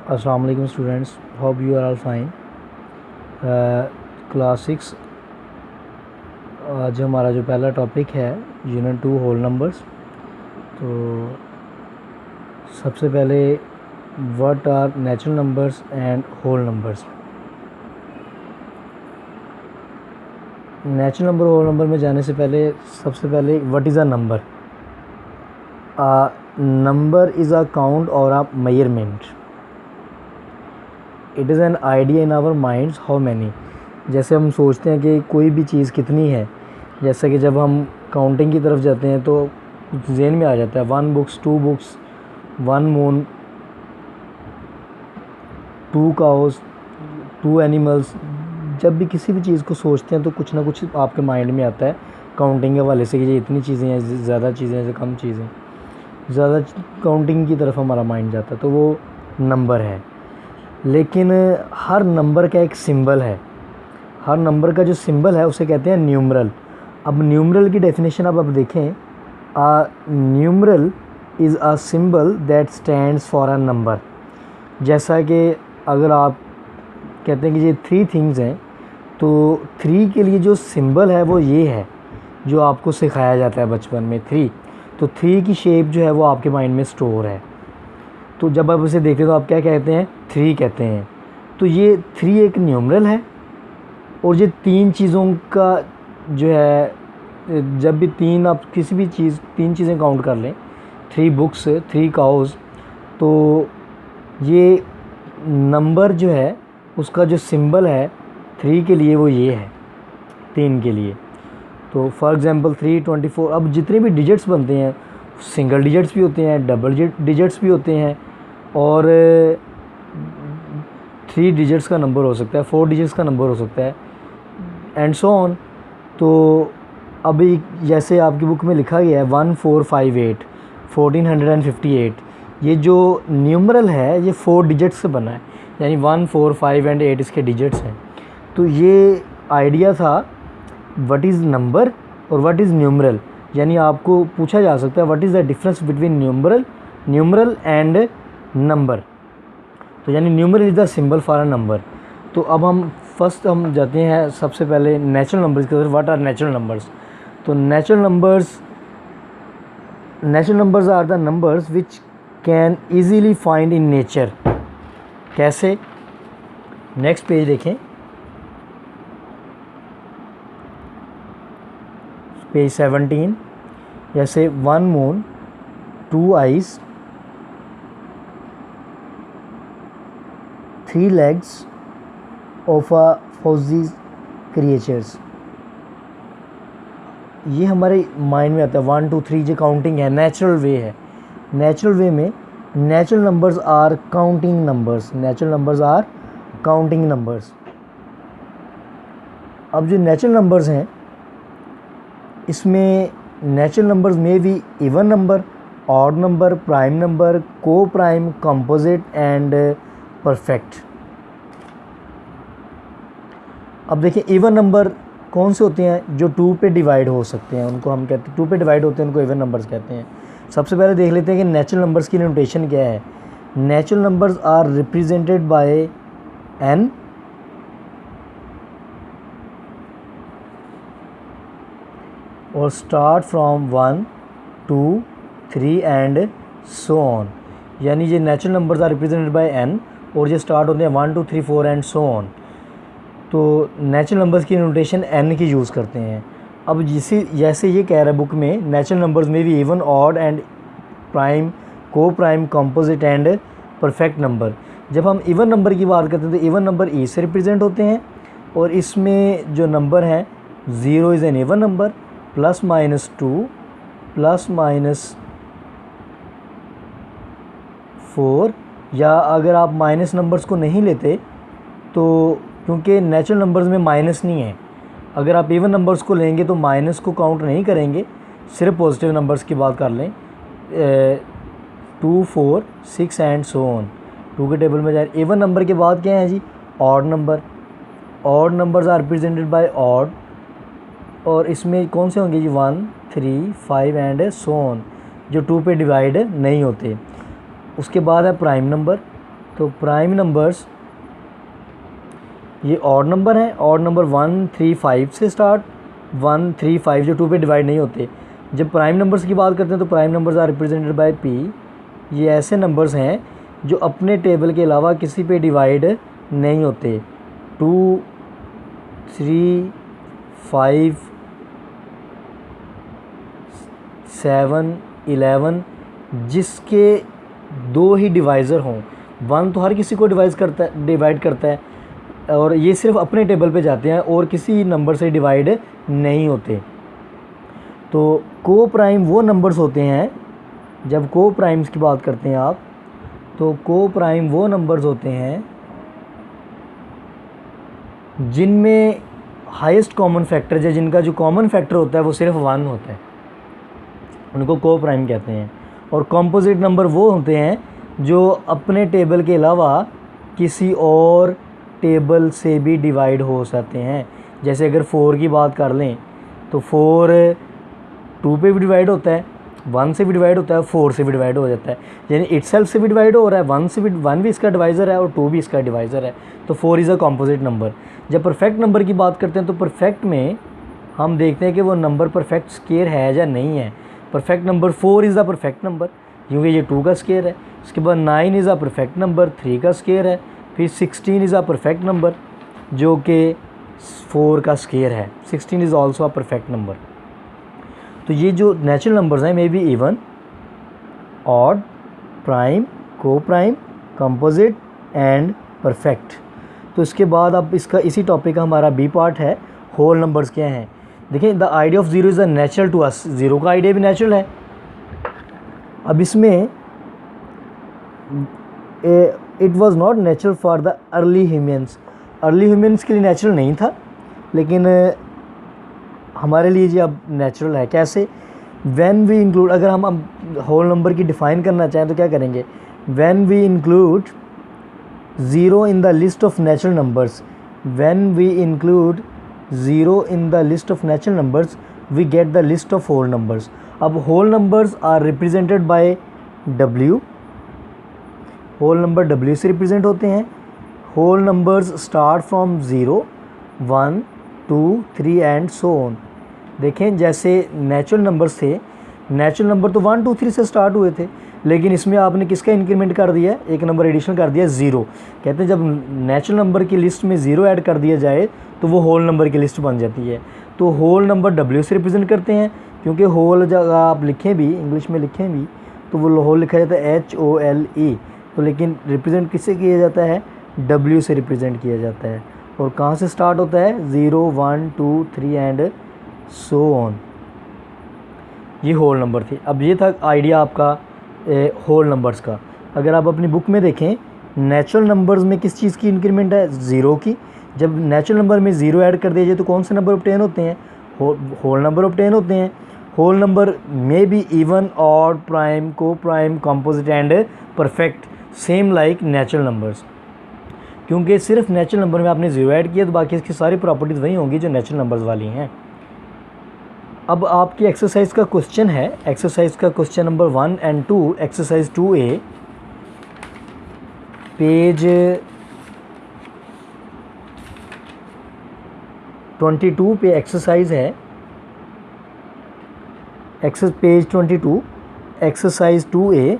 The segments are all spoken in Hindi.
अस्सलाम वालेकुम students, hope you are all fine. Class 6 आज हमारा जो पहला टॉपिक है यूनिट 2 होल नंबर्स। तो सबसे पहले what are natural numbers and whole numbers. Natural number whole number में जाने से पहले सबसे पहले what is a number. Number is a count और a measurement. It is an idea in our minds how many. जैसे हम सोचते हैं कि कोई भी चीज़ कितनी है, जैसे कि जब हम काउंटिंग की तरफ जाते हैं तो ज़हन में आ जाता है 1 books, 2 books, 1 moon, 2 cows, 2 animals. जब भी किसी भी चीज़ को सोचते हैं तो कुछ ना कुछ आपके माइंड में आता है काउंटिंग के हवाले से कि ये इतनी चीज़ें हैं, ज़्यादा चीज़ें हैं, कम चीज़ें। ज़्यादा काउंटिंग की तरफ हमारा माइंड जाता है तो वो नंबर है। लेकिन हर नंबर का एक सिंबल है। हर नंबर का जो सिंबल है उसे कहते हैं न्यूमरल। अब न्यूमरल की डेफिनेशन अब देखें। Numeral is a symbol that stands for a number. जैसा कि अगर आप कहते हैं कि ये 3 थिंग्स हैं तो 3 के लिए जो सिंबल है वो ये है जो आपको सिखाया जाता है बचपन में 3। तो 3 की शेप जो है वो आपके माइंड में स्टोर है। तो जब आप इसे देखते हैं तो आप क्या कहते हैं, 3 कहते हैं। तो ये 3 एक न्यूमरल है। और ये 3 चीज़ों का जो है, जब भी 3 आप किसी भी चीज़ 3 चीज़ें काउंट कर लें, 3 बुक्स, 3 काउज़, तो ये नंबर जो है उसका जो सिंबल है 3 के लिए वो ये है, 3 के लिए। तो फॉर एग्ज़ाम्पल 3, 24। अब जितने भी डिजिट्स बनते हैं सिंगल डिजिट्स भी होते हैं, डबल डिजिट्स भी होते हैं, और 3 डिजिट्स का नंबर हो सकता है, 4 डिजिट्स का नंबर हो सकता है, एंड सो ऑन। तो अभी जैसे आपकी बुक में लिखा गया है 1458, 1458। ये जो न्यूमरल है ये 4 डिजिट्स से बना है, यानी 1, 4, 5 एंड 8 इसके डिजिट्स हैं। तो ये आइडिया था व्हाट इज़ नंबर और व्हाट इज़ न्यूमरल। यानी आपको पूछा जा सकता है what is the difference between numeral and number. तो यानी numeral is the symbol for a number. तो अब हम जाते हैं सबसे पहले नेचुरल नंबर्स की तरफ। What are natural numbers. तो natural numbers are the numbers which can easily find in nature. कैसे? नेक्स्ट पेज देखें, पेज 17। जैसे 1 moon, 2 eyes, 3 legs of a fuzzy creatures। ये हमारे माइंड में आता है 1, 2, 3 जो काउंटिंग है, नेचुरल वे है। नेचुरल वे में natural numbers are counting numbers. Natural numbers are counting numbers. अब जो नेचुरल नंबर्स हैं इसमें नेचुरल नंबर्स में भी even number, odd number, prime number, को प्राइम, कंपोजिट एंड परफेक्ट। अब देखिए इवन नंबर कौन से होते हैं, जो 2 पे डिवाइड हो सकते हैं, उनको हम कहते हैं 2 पे डिवाइड होते हैं, उनको इवन नंबर्स कहते हैं। सबसे पहले देख लेते हैं कि नेचुरल नंबर्स की नोटेशन क्या है। Natural numbers are represented by n और start from 1, 2, 3 and so on. यानी ये natural numbers are represented by n और ये स्टार्ट होते हैं 1, 2, 3, 4 एंड सो ऑन। तो नेचुरल नंबर्स की नोटेशन n की यूज़ करते हैं। अब जैसे ये कह रहा है बुक में, नेचुरल नंबर्स में भी even, odd and prime, coprime, composite and perfect number. जब हम इवन नंबर की बात करते हैं तो इवन नंबर e से रिप्रेजेंट होते हैं, और इसमें जो नंबर हैं 0 इज़ एन इवन नंबर, +-2, +-4, या अगर आप माइनस नंबर्स को नहीं लेते तो क्योंकि नेचुरल नंबर्स में माइनस नहीं है, अगर आप इवन नंबर्स को लेंगे तो माइनस को काउंट नहीं करेंगे, सिर्फ पॉजिटिव नंबर्स की बात कर लें, 2, 4, 6 एंड सो ऑन। 2 के टेबल में जाए। इवन नंबर के बाद क्या है जी, odd number. Odd numbers are represented by odd, और इसमें कौन से होंगे जी, 1, 3, 5 एंड सो ऑन, जो 2 पे डिवाइड नहीं होते। उसके बाद है प्राइम नंबर। तो प्राइम नंबर्स ये ऑड नंबर हैं, ऑड नंबर 1 3 5 से स्टार्ट, 1 3 5 जो 2 पे डिवाइड नहीं होते। जब प्राइम नंबर्स की बात करते हैं तो prime numbers are represented by P. ये ऐसे नंबर्स हैं जो अपने टेबल के अलावा किसी पे डिवाइड नहीं होते। 2 3 5 7 11 जिसके दो ही डिवाइज़र हों। 1 तो हर किसी को डिवाइड करता है और ये सिर्फ अपने टेबल पे जाते हैं और किसी नंबर से डिवाइड नहीं होते। तो को प्राइम वो नंबर्स होते हैं, जब को प्राइम्स की बात करते हैं आप, तो को प्राइम वो नंबर्स होते हैं जिनमें हाईएस्ट कॉमन फैक्टर है, जिनका जो कॉमन फैक्टर होता है वो सिर्फ 1 होता है, उनको को प्राइम कहते हैं। और कॉम्पोजिट नंबर वो होते हैं जो अपने टेबल के अलावा किसी और टेबल से भी डिवाइड हो सकते हैं। जैसे अगर 4 की बात कर लें तो 4 2 पे भी डिवाइड होता है, 1 से भी डिवाइड होता है, 4 से भी डिवाइड हो जाता है, यानी इटसेल्फ से भी डिवाइड हो रहा है, 1 भी इसका डिवाइज़र है और 2 भी इसका डिवाइज़र है। तो 4 इज़ अ कॉम्पोजिट नंबर। जब परफेक्ट नंबर की बात करते हैं तो परफेक्ट में हम देखते हैं कि वो नंबर परफेक्ट स्क्वायर है या नहीं है। Perfect number 4 is the perfect number क्योंकि ये 2 का स्क्वायर है। उसके बाद 9 इज़ अ परफेक्ट नंबर, 3 का स्क्वायर है। फिर 16 इज़ अ परफेक्ट नंबर जो कि 4 का स्क्वायर है। 16 is also a perfect number. तो ये जो नेचुरल नंबर्स हैं may be even, odd, prime, coprime, composite and perfect. तो इसके बाद अब इसका इसी टॉपिक का हमारा बी पार्ट है, होल नंबर्स क्या हैं। देखिए the idea of zero is a natural to us. Zero का आइडिया भी नेचुरल है। अब इसमें it was not natural for the early humans. Early humans के लिए नेचुरल नहीं था, लेकिन हमारे लिए जी अब नेचुरल है। कैसे? व्हेन वी इंक्लूड, अगर हम अब होल नंबर की डिफ़ाइन करना चाहें तो क्या करेंगे? When we include zero in the list of natural numbers, when we include zero in the list of natural numbers we get the list of whole numbers. अब whole numbers are represented by W। Whole number W से रिप्रेजेंट होते हैं। Whole numbers start from 0 1 2 3 and so on. देखें जैसे नेचुरल नंबर्स थे, नेचुरल नंबर तो 1 2 3 से स्टार्ट हुए थे, लेकिन इसमें आपने किसका इंक्रीमेंट कर दिया? एक नंबर एडिशन कर दिया, 0। कहते हैं जब नेचुरल नंबर की लिस्ट में 0 ऐड कर दिया जाए तो वो होल नंबर की लिस्ट बन जाती है। तो होल नंबर W से रिप्रेजेंट करते हैं, क्योंकि होल जब आप लिखें भी, इंग्लिश में लिखें भी, तो वो होल लिखा जाता है HOLE। तो लेकिन रिप्रेजेंट किससे किया जाता है? W से रिप्रेजेंट किया जाता है। और कहाँ से स्टार्ट होता है? 0 1 2 3 एंड सो ऑन। ये होल नंबर थी। अब ये था आइडिया आपका होल नंबर्स का। अगर आप अपनी बुक में देखें, नेचुरल नंबर्स में किस चीज़ की इंक्रीमेंट है? 0 की। जब नेचुरल नंबर में 0 ऐड कर दिया जाए तो कौन से नंबर ऑब्टेन होते हैं? होल नंबर ऑब्टेन होते हैं। होल नंबर में भी even, odd, prime, coprime, composite and perfect, same like natural numbers. क्योंकि सिर्फ नेचुरल नंबर में आपने 0 ऐड किया तो बाकी इसकी सारी प्रॉपर्टीज़ वही होंगी जो नेचुरल नंबर्स वाली हैं। अब आपकी एक्सरसाइज का क्वेश्चन है, एक्सरसाइज का question number 1 and 2, exercise 2A, page 22 पे एक्सरसाइज है। Page 22, exercise 2A,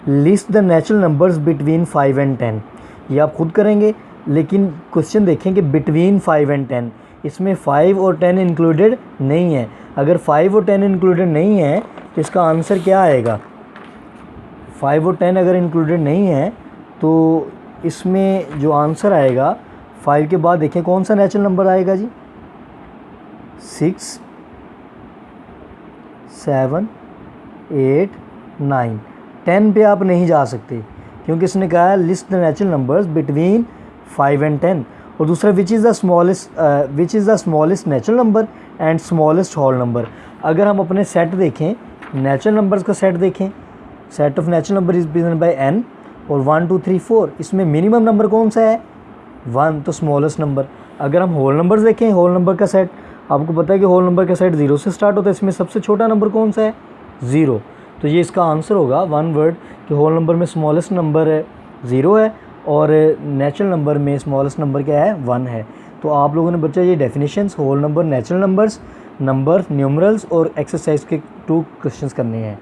list the natural numbers between 5 and 10। ये आप खुद करेंगे, लेकिन क्वेश्चन देखेंगे बिटवीन 5 एंड 10, इसमें 5 और 10 इंक्लूडेड नहीं है। अगर 5 और 10 इंक्लूडेड नहीं है तो इसका आंसर क्या आएगा? 5 और 10 अगर इंक्लूडेड नहीं है तो इसमें जो आंसर आएगा, 5 के बाद देखें कौन सा नेचुरल नंबर आएगा जी? 6 7 8 9। 10 पे आप नहीं जा सकते क्योंकि इसने कहा है list the natural numbers between 5 and 10। और दूसरा which is the smallest natural number and smallest whole number. अगर हम अपने सेट देखें, नेचुरल नंबर्स का सेट देखें, set of natural number is present by n, और 1 2 3 4, इसमें मिनिमम नंबर कौन सा है? 1, तो स्मॉलेस्ट नंबर। अगर हम होल नंबर्स देखें, होल नंबर का सेट, आपको पता है कि होल नंबर का सेट 0 से स्टार्ट होता है, इसमें सबसे छोटा नंबर कौन सा है? 0। तो ये इसका आंसर होगा, वन वर्ड, कि होल नंबर में स्मॉलेस्ट नंबर है 0 है और नेचुरल नंबर में स्मॉलेस्ट नंबर क्या है, 1 है। तो आप लोगों ने बच्चा ये definitions, whole number, natural numbers, number numerals और एक्सरसाइज के 2 क्वेश्चंस करने हैं।